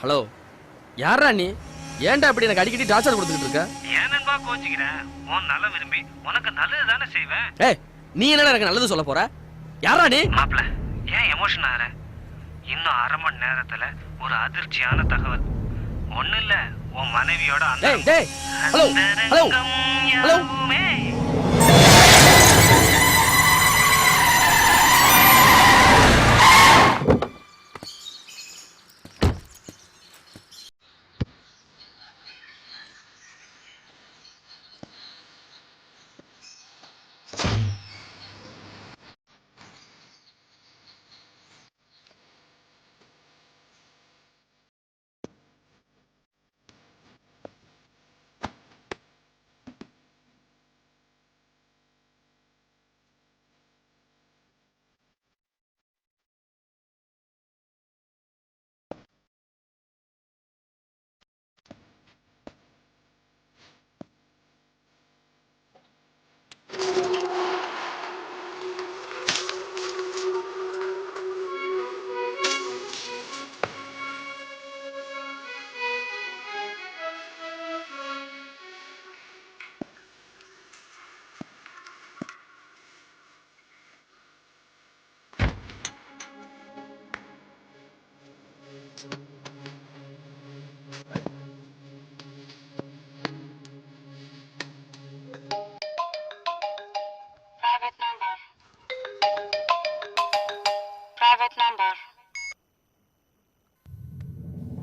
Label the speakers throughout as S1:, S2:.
S1: Hello, யாரா நீ? ஏன்டா இப்படி எனக்கு அடிக்கடி டார்ச்சர் கொடுத்துட்டு இருக்க?
S2: ஏன் நண்பா கோச்சிக்கிறேன்? உன் நல்ல விரும்பி உனக்கு நல்லது தானே செய்வேன்.
S1: ஏய், நீ என்ன எனக்கு நல்லது சொல்ல போற? யாரா நீ?
S2: மாப்ள, ஏன் எமோஷன் ஆற? இன்னும் அரை மணி நேரத்துல ஒரு அதிர்ச்சியான தகவல். ஒண்ணு இல்ல, உன் மனைவியோட அந்த
S1: hello hello hello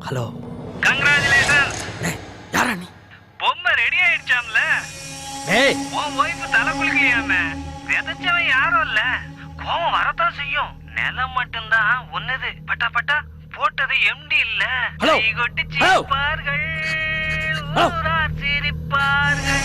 S1: hello,
S2: congratulation.
S1: யாரா நீ?
S2: பொம்மை ரெடி ஆயிடுச்சாம்ல.
S1: ஏய்,
S2: உன் ஒய்ஃப் தலை குளிக்கலையாம. விதைச்சவன் யாரும் இல்ல. கோவம் வரத்தான் செய்யும். நிலம் மட்டும்தான் ஒன்னது. பட்டா பட்டா போட்டது எம்டி இல்ல.
S1: ஹலோ,
S2: கொட்டி
S1: ஹலோ.
S2: சிரிப்பார்கள்,
S1: ஹலோ.
S2: ஊரார் சிரிப்பார்கள்.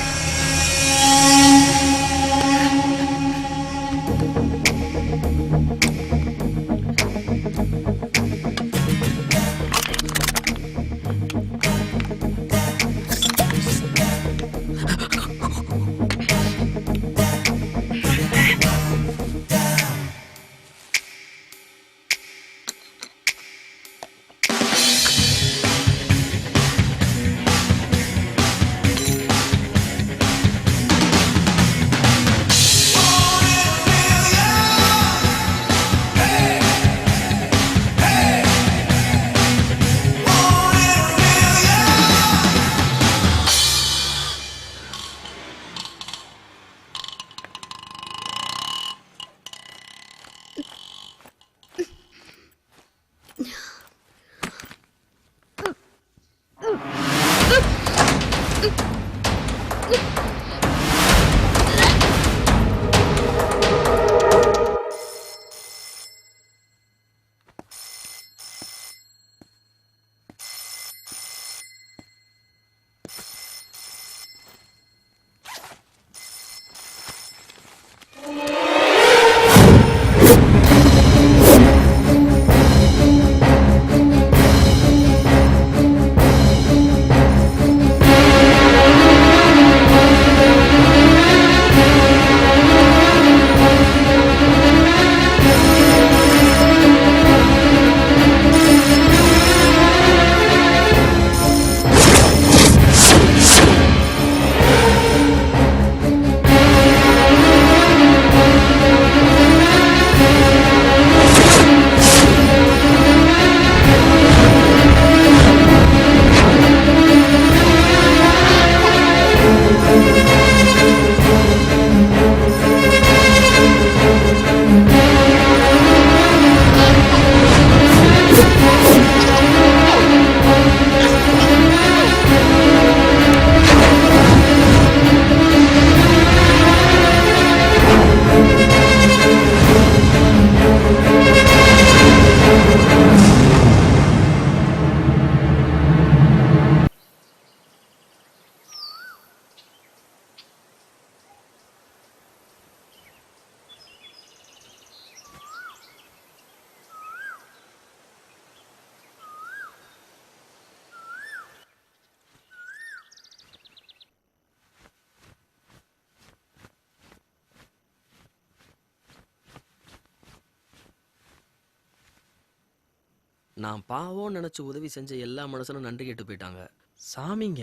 S1: நான் பாவம் நினைச்சு உதவி செஞ்ச எல்லா மனுஷனும் நன்றி கேட்டு போயிட்டாங்க. சாமிங்க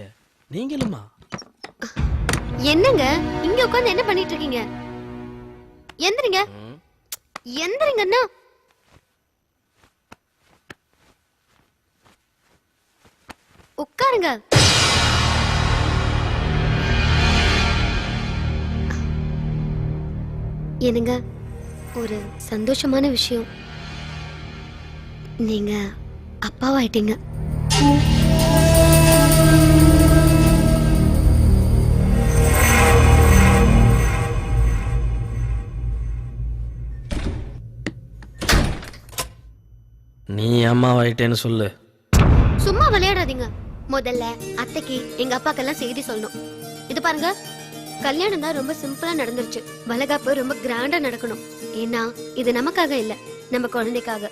S1: நீங்களுமா?
S3: என்னங்க இங்க உட்கார்ந்து என்ன பண்ணிட்டு இருக்கீங்க? எந்திரிங்க. எந்திரிங்கண்ணா. உட்காருங்க. என்னங்க ஒரு சந்தோஷமான விஷயம், நீங்க அப்பாவாயிட்டீங்க.
S1: நீ அம்மாவாயிட்டேன்னு சொல்லு.
S3: சும்மா விளையாடாதீங்க. முதல்ல அத்தைக்கு எங்க அப்பாக்கெல்லாம் செய்தி சொல்லணும். இது பாருங்க, கல்யாணம் தான் ரொம்ப சிம்பிளா நடந்துருச்சு. வளகாப்பு ரொம்ப கிராண்டா நடக்கணும். ஏன்னா இது நமக்காக இல்ல, நம்ம குழந்தைக்காக.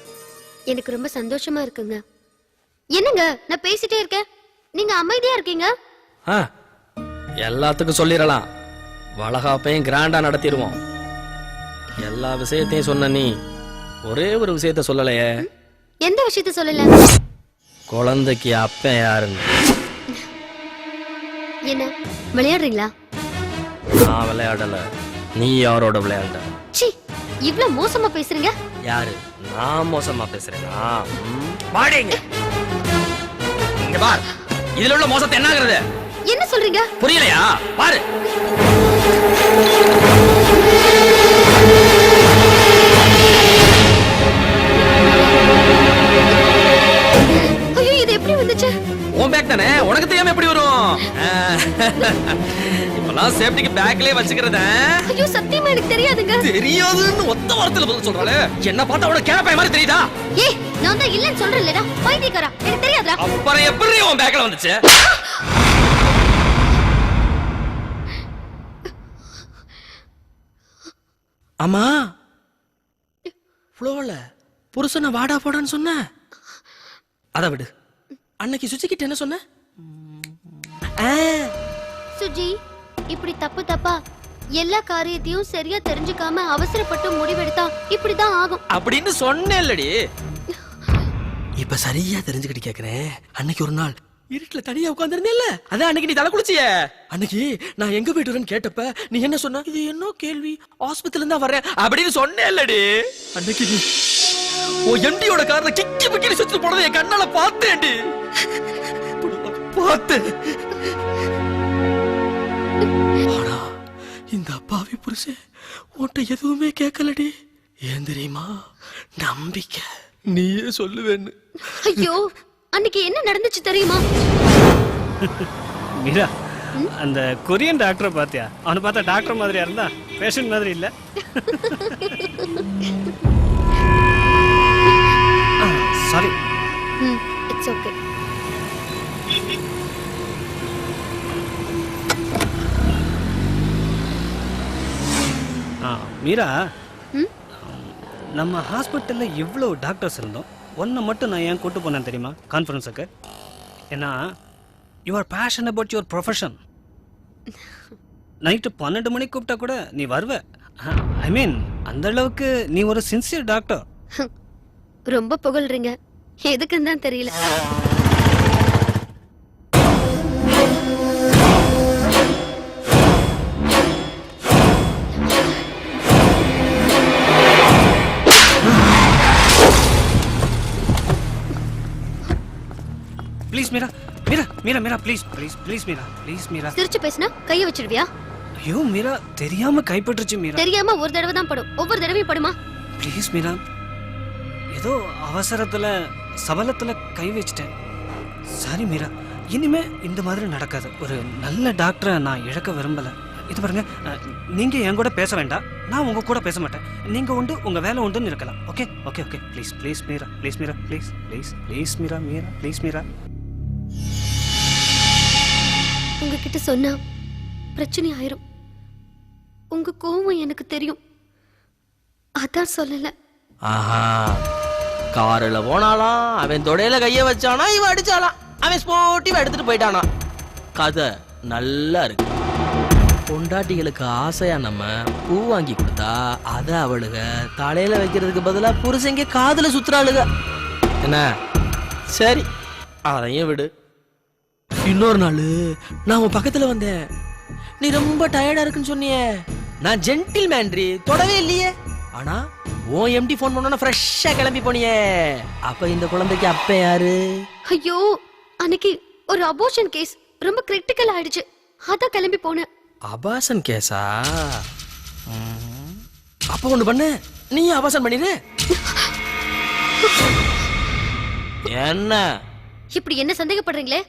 S3: எனக்கு ரொம்ப சந்தோஷமா இருக்குங்க. என்னங்க நான் பேசிட்டே இருக்கேன், நீங்க அமைதியா இருக்கீங்க.
S1: எல்லாத்துக்கும் சொல்லிடலாம், வளகாப்பையும் கிராண்டா நடத்திடுவோம். எல்லா விஷயத்தையும் சொன்ன நீ ஒரே ஒரு விஷயத்த சொல்லலையே.
S3: எந்த விஷயத்த சொல்லல?
S1: குழந்தைக்கு அப்பன் யாருன்னு.
S3: என்ன விளையாடுறீங்களா?
S1: நான் விளையாடல, நீ யாரோட விளையாண்ட?
S3: சி, இவ்ளோ மோசமா பேசுறீங்க.
S1: யாரு? நான் மோசமா பேசுறேனா? பாடிங்க இங்க பார், இதுல உள்ள மோசத்தை என்னங்கிறது
S3: என்ன சொல்றீங்க?
S1: புரியலையா? பாரு.
S3: ஐயோ, இது எப்படி வந்துச்சு?
S1: உன் பேக் தானே, உனக்கு தெரியாம எப்படி வரும்? இப்பெல்லாம் சேஃப்டிக்கு பேக்லயே வச்சுக்கிறத.
S3: ஐயோ சத்தியமா எனக்கு தெரியாதுங்க.
S1: தெரியாதுன்னு ஒத்த வார்த்தையில பதில் சொல்றாளே. என்ன பார்த்தா உனக்கு கேப்பை மாதிரி தெரியுதா?
S3: ஏய், நான் தான் இல்லன்னு சொல்றேன்லடா, பைத்தியக்காரா. எனக்கு தெரியாதா?
S1: அப்புறம் எப்படி உன் பேக்ல வந்துச்சு? அம்மா ஃப்ளோல புருஷனை வாடா போடான்னு சொன்ன, அதை விடு. அன்னைக்கு சுச்சி கிட்ட என்ன சொன்ன?
S3: சுஜி, இப்படி தப்பு தப்பா எல்லா காரியத்தையும் சரியா தெரிஞ்சுக்காம அவசரப்பட்டு முடிவெடுத்தா இப்படிதான் ஆகும்
S1: அப்படின்னு சொன்னேன்லடி. இப்ப சரியா தெரிஞ்சுக்கிட்டு கேக்குறேன். அன்னைக்கு ஒரு நாள் இருட்டுல தனியா உட்கார்ந்திருந்தேல்ல, அதான் அன்னைக்கு நீ தலை குளிச்சிய. அன்னைக்கு நான் எங்க போயிட்டு வரேன்னு கேட்டப்ப நீ என்ன சொன்ன? இது என்ன கேள்வி, ஆஸ்பத்திரில இருந்தா வரேன் அப்படின்னு சொன்னேன்லடி. அன்னைக்கு நீ ஓ எம்டியோட கார்ல கிக்கி பிக்கி சுத்தி போனதை என் கண்ணால பார்த்தேன்டி. பார்த்தேன். ஆனா இந்த அப்பாவி புருஷன் உன்ட்ட எதுவுமே கேட்கலடி. ஏன் தெரியுமா? நம்பிக்கை. நீயே சொல்லுவேன்னு.
S3: ஐயோ, அன்னைக்கு என்ன நடந்துச்சு தெரியுமா?
S4: மீரா, அந்த கொரியன் டாக்டரை பாத்தியா? அவனை பார்த்தா டாக்டர் மாதிரியா இருந்தா, பேஷண்ட் மாதிரி இல்ல. சாரி.
S3: It's okay.
S4: மீரா, நம்ம ஹாஸ்பிட்டல்ல எவ்வளவு டாக்டர்ஸ் இருந்தோம், ஒன்றை மட்டும் நான் ஏன் கூட்டு போனேன் தெரியுமா கான்ஃபரன்ஸுக்கு? ஏன்னா you are fashion about your profession. Night 12 மணிக்கு கூப்பிட்டா கூட நீ வருவ. ஐ மீன், அந்த அளவுக்கு நீ ஒரு சின்சியர் டாக்டர்.
S3: ரொம்ப புகழ்றீங்க, எதுக்குன்னு தான் தெரியல.
S4: Please Meera, Meera, Meera, Meera, please please please Meera, please Meera.
S3: சிரிச்சு பேசினா கைய வச்சிடுவியா?
S4: ஐயோ மீரா, தெரியாம கைப்பற்றுச்சு மீரா.
S3: தெரியாம ஒரு தடவை தான் படும், ஒவ்வொரு தடவையும் படுமா?
S4: ப்ளீஸ் மீரா, ஏதோ அவசரத்துல சபலத்துல கை வச்சிட்டேன். சாரி மீரா, இனிமே இந்த மாதிரி நடக்காது. ஒரு நல்ல டாக்டரை நான் இழக்க விரும்பல. இது பாருங்க, நீங்க என் கூட பேச வேண்டாம், நான் உங்க கூட பேச மாட்டேன். நீங்க உண்டு, உங்க வேலை உண்டுன்னு இருக்கலாம். Okay okay okay. Please please Meera, please Meera, please please please Meera, Meera please Meera.
S3: உங்ககிட்ட சொன்னா பிரச்சனை ஆயிரும். உங்க கோவம் எனக்கு தெரியும், அதான் சொல்லல.
S1: ஆஹா, காருல போனாலாம், அவன் தொடையில கைய வச்சானா, இவன் அடிச்சாலாம், அவன் ஸ்போர்ட்டிவா எடுத்துட்டு போயிட்டானா. கதை நல்லா இருக்கு. பொண்டாட்டிகளுக்கு ஆசையா நம்ம பூ வாங்கி கொடுத்தா அத அவளுக தலையில வைக்கிறதுக்கு பதிலா புருஷங்க காதுல சுத்துறாளுக. என்ன சரி அதையும் விடு. இன்னொரு நாள் நான் உன் பக்கத்துல வந்தேன். நீ ரொம்ப டயர்டா இருக்குன்னு சொன்னியே. நான் ஜென்டில் மேன்ரி தொடவே இல்லையே. ஆனா உன் எம்டி போன் பண்ணோன்னா ஃப்ரெஷ்ஷா கிளம்பி போனியே. அப்ப இந்த குழந்தைக்கு அப்ப யாரு?
S3: ஐயோ அன்னைக்கு ஒரு அபோர்ஷன் கேஸ் ரொம்ப கிரிட்டிக்கல் ஆயிடுச்சு, அதான் கிளம்பி போனேன்.
S1: அபாசன் கேஸா? அப்ப ஒண்ணு பண்ணு, நீ அபாசன் பண்ணிரு. என்ன
S3: இப்படி என்ன சந்தேகப்படுறீங்களே?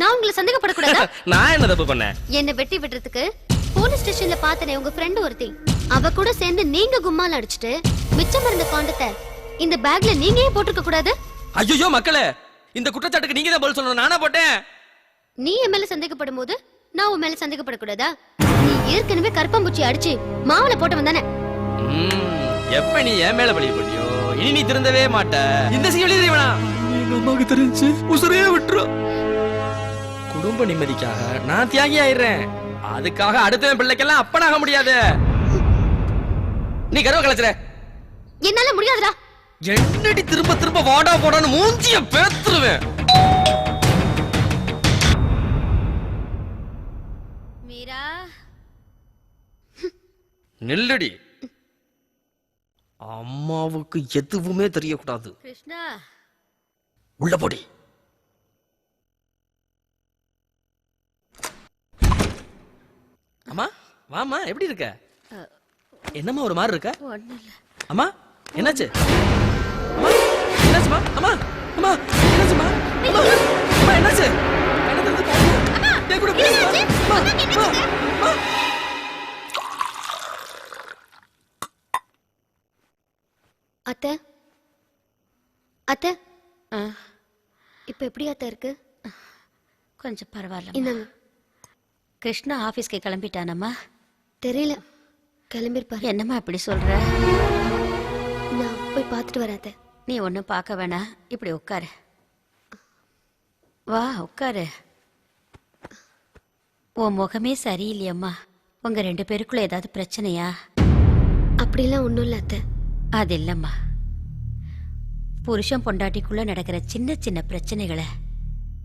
S3: நான் உங்களை சந்தேகப்படக்கூடாதா?
S1: நான் என்ன தப்பு பண்ணேன்?
S3: என்ன வெட்டி விடுறதுக்கு போலீஸ் ஸ்டேஷன்ல பார்த்தனே உங்க ஃப்ரெண்ட் ஒருத்தி, அவ கூட சேர்ந்து நீங்க கும்மால அடிச்சிட்டு மிச்சம் இருந்த காண்டத்தை இந்த பேக்ல நீங்க ஏன் போட்டுக்க கூடாது?
S1: ஐயோ மக்களே, இந்த குற்றச்சாட்டுக்கு நீங்க தான் பதில் சொல்லணும், நானா போட்டேன்?
S3: நீ என் மேல சந்தேகப்படும் போது நான் உன் மேல சந்தேகப்படக்கூடாதா? நீ ஏற்கனவே கருப்பாம்பூச்சி அடிச்சு மாவுல போட்டவன் தானே.
S1: எப்ப நீ என் மேல பழிய பண்ணியோ இனி நீ திருந்தவே மாட்ட. இந்த செய்ய வேணா, எங்க அம்மாவுக்கு தெரிஞ்சு உசுரையே விட்டுரும். குடும்ப நிம்மதிக்காக நான் தியாகி ஆயிடுறேன், அதுக்காக அடுத்த பிள்ளைக்கெல்லாம் அப்பனாக முடியாது. நீ கர்வ கலச்சுற.
S3: என்னால முடியாதுடா.
S1: என்னடி திரும்ப திரும்ப வாடா போடான்னு மூஞ்சிய பேத்துருவேன்.
S3: மீரா
S1: நெல்லடி, அம்மாவுக்கு எதுவுமே தெரியக்கூடாது.
S3: கிருஷ்ணா
S1: உள்ள போடி. அம்மா வாமா, எப்படி இருக்க? என்னம்மா ஒரு மாதிரி இருக்க? அம்மா என்னாச்சு? அம்மா என்னாச்சுமா? அம்மா அம்மா என்னாச்சுமா? அம்மா அம்மா என்னாச்சு? கண்ணை திறந்து பாருங்க. என் கூட பேசுமா? அம்மா அம்மா அம்மா.
S3: அத்தை அத்தை இப்ப எப்படி அத்தை இருக்கு?
S5: கொஞ்சம் பரவாயில்ல.
S3: இந்தாங்க.
S5: கிருஷ்ணா ஆபீஸ்க்கு கிளம்பிட்டானம்மா?
S3: தெரியல, கிளம்பிருப்பாரு.
S5: என்னம்மா இப்படி சொல்ற?
S3: நான் போய் பார்த்துட்டு வரேன் அத்தை.
S5: நீ ஒன்றும் பார்க்க வேணாம், இப்படி உட்காரு. வா உட்காரு. உன் முகமே சரியில்லையம்மா. உங்க 2 பேருக்குள்ள ஏதாவது பிரச்சனையா?
S3: அப்படிலாம் ஒண்ணும் இல்ல அத்தை.
S5: அது இல்லம்மா, புருஷன் பொண்டாட்டிக்குள்ள நடக்கிற சின்ன சின்ன பிரச்சனைகளை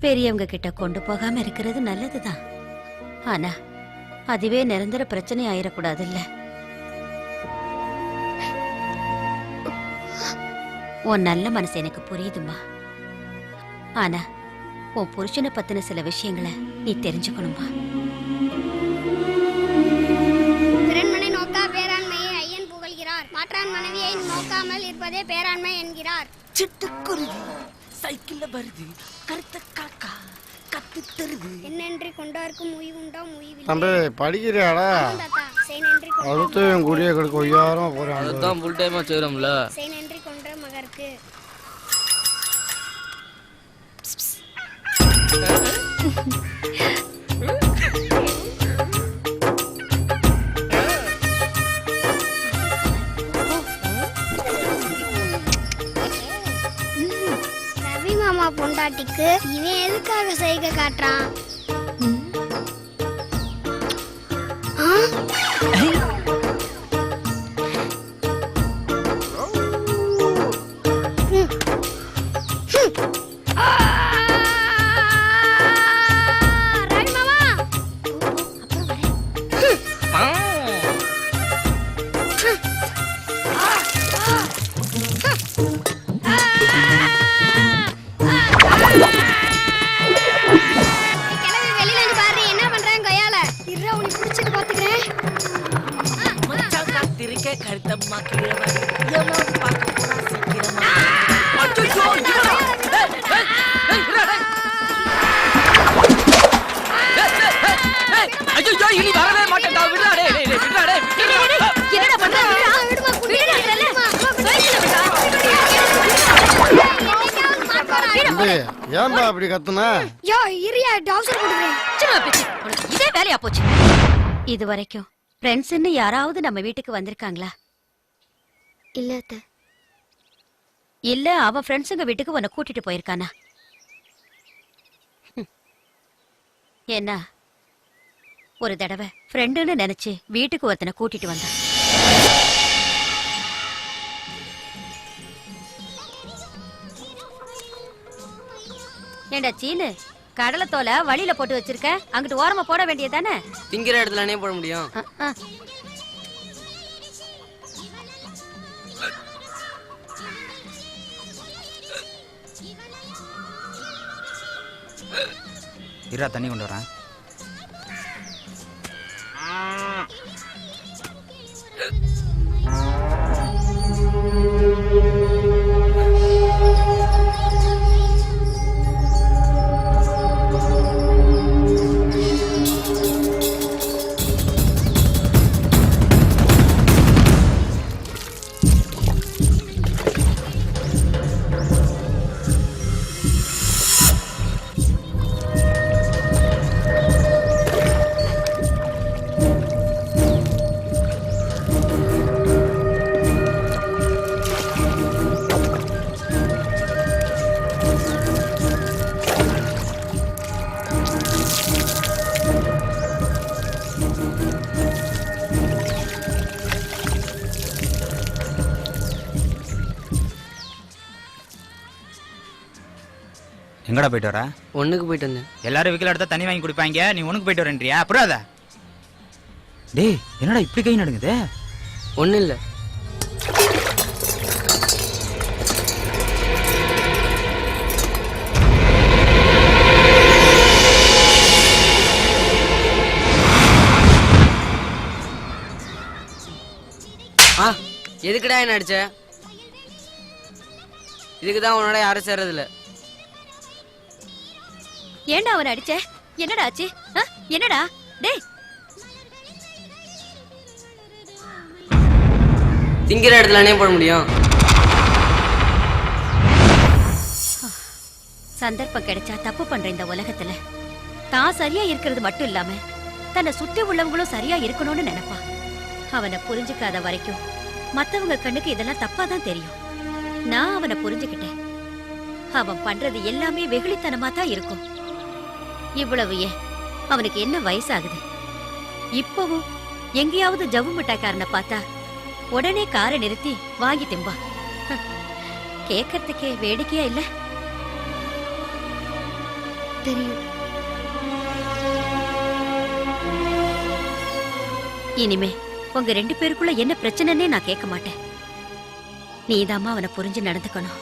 S5: பெரியவங்க கிட்ட கொண்டு போகாம இருக்கிறது நல்லதுதான். ஆனா அதுவே நிரந்தர பிரச்சனை ஆயிடக்கூடாது இல்ல. உன் நல்ல மனசு எனக்கு புரியுதுமா. ஆனா உன் புருஷனை பத்தின சில விஷயங்களை நீ தெரிஞ்சுக்கணுமா.
S6: பிறன்மனை நோக்கா பேராண்மையை ஐயன் புகழ்கிறார். மாற்றான் மனைவியை நோக்காமல் இருப்பதே பேராண்மை என்கிறார்.
S7: சிட்டுக்குருவி சைக்கிள்ல வருது, கருத்த காக்கா கத்து தருது.
S6: என்னென்றி கொண்டார்க்கும் உய்வுண்டோம் உய்வில்.
S8: தம்பி படிக்கிறியாடா?
S6: தாத்தா செய்நன்றி
S8: அடுத்து என் குடியை கெடுக்க ஒய்யாரம் போறேன்.
S1: அதுதான் ஃபுல் டைமா செய்றோம்ல.
S6: செய்நன்றி கொன்ற மகருக்கு. ரவி மாமா பொண்டாட்டிக்கு இவன் எதுக்காக செய்கை காட்டுறான்? ரவி மாமா கிளம்பி வெளியில இருந்து பாரு, என்ன பண்றாங்க கையால. இருடா உன்னை பிடிச்சிட்டு பாத்துக்கிறேன்.
S7: மச்சான் காத்திருக்க கருத்தம்மா கீழே வரு. எவ்வளவு பார்க்க போறா சீக்கிரமா.
S1: ஐயோ இனி வரவே மாட்டேன்டா. விடுடா டேய் டேய் விடுடா டேய்.
S3: என்னடா பண்ற? விடுடா விடுடா. சைக்கிள் விடா.
S8: தம்பி ஏன்பா அப்படி கத்துன?
S6: யோ இரியா டவுசர் போடுறேன்.
S5: சும்மா பேச்சு. உனக்கு இதே வேலையா போச்சு. இது வரைக்கும் ஃப்ரெண்ட்ஸ்ன்னு யாராவது நம்ம வீட்டுக்கு வந்திருக்காங்களா?
S3: இல்ல அத்தை.
S5: இல்ல அவன் ஃப்ரெண்ட்ஸுங்க வீட்டுக்கு உன்னை கூட்டிட்டு போயிருக்கானா? என்ன ஒரு தடவை ஃப்ரெண்டுன்னு நினைச்சு வீட்டுக்கு ஒருத்தனை கூட்டிட்டு வந்தான். ஏண்டா சீனு, கடலை தோலை வழியில போட்டு வச்சிருக்க, அங்கிட்டு ஓரமா போட வேண்டியதானே?
S7: திங்கிற இடத்துலனே போட முடியும்.
S9: இரா தண்ணி கொண்டு வரேன். எங்கடா போயிட்டு வர?
S7: ஒண்ணுக்கு போயிட்டு வந்தேன்.
S9: எல்லாரும் வீக்கில் எடுத்தா தண்ணி வாங்கி குடிப்பாங்க, நீ உனக்கு போயிட்டு வரேன்றியா? அப்புறம் டேய் என்னடா இப்படி கை நடுங்குது?
S7: ஒன்றும் இல்லை. எதுக்குடா என்ன அடிச்ச? இதுக்குதான் உன்னோட யாரும் சேர்றதில்ல.
S5: ஏண்டா அவனை அடிச்ச? என்னடா ஆச்சு? என்னடா? டேய்,
S7: திங்கிற இடத்துலனே போட முடியும்.
S5: சந்தர்ப்பம் கிடைச்சா தப்பு பண்ற இந்த உலகத்துல தான் சரியா இருக்கிறது மட்டும் இல்லாம தன்னை சுத்தி உள்ளவங்களும் சரியா இருக்கணும்னு நினைப்பா. அவனை புரிஞ்சுக்காத வரைக்கும் மத்தவங்க கண்ணுக்கு இதெல்லாம் தப்பாதான் தெரியும். நான் அவனை புரிஞ்சுக்கிட்டேன். அவன் பண்றது எல்லாமே வெகுளித்தனமா தான் இருக்கும். இவ்வளவு ஏன், அவனுக்கு என்ன வயசாகுது? இப்பவும் எங்கேயாவது ஜவ்வு மிட்டாய்க்காரனை பார்த்தா உடனே காரை நிறுத்தி வாங்கி திம்பா. கேட்கறதுக்கே வேடிக்கையா இல்ல?
S3: தெரியும்.
S5: இனிமே உங்க 2 பேருக்குள்ள என்ன பிரச்சனைன்னே நான் கேட்க மாட்டேன். நீதாம்மா அவனை புரிஞ்சு நடந்துக்கணும்.